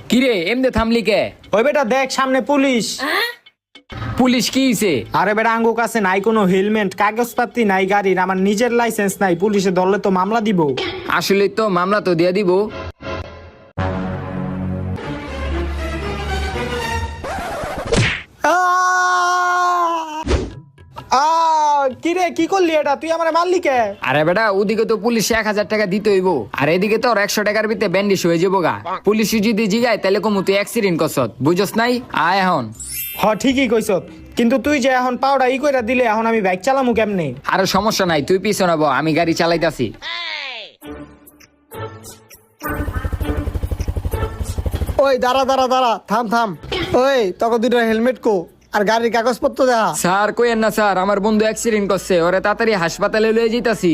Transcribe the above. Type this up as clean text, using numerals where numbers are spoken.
কিরে এমনি থামলি কে? ওই বেটা দেখ সামনে পুলিশ। পুলিশ কি হইছে? আরে বেটা আঙ্গু কাছে নাই কোনো হেলমেট, কাগজপাতি নাই গাড়ির, আমার নিজের লাইসেন্স নাই, পুলিশে ধরলে তো মামলা দিব। আসলে তো মামলা তো দিয়া দিব। কিরে কি করলি এটা? তুই আমার মারলি কে? আরে বেটা ওদিকে তো পুলিশ 1000 টাকা দিতে হইব, আর এদিকে তো 100 টাকার ভিতরে ব্যান্ডিশ হয়ে যাবো গা। পুলিশ যদি জিগায় তাহলে কমু তুই অ্যাক্সিডেন্ট করছত, বুঝছস নাই? আয় এখন। হ ঠিকই কইছ, কিন্তু তুই যে এখন পাউডা কইরা দিলে, এখন আমি বাইক চালামু কেমনে? আরে সমস্যা নাই, তুই পিছনে বহ, আমি গাড়ি চালাইতাছি। ওই দাঁড়া দাঁড়া দাঁড়া, থাম থাম। ওই তোকে দুটো হেলমেট কো আর গাড়ির কাগজপত্র দেখা। স্যার কইেন না স্যার, আমার বন্ধু অ্যাক্সিডেন্ট করছে, ওরে তাড়াতাড়ি হাসপাতালে লয়ে যাইতাছি।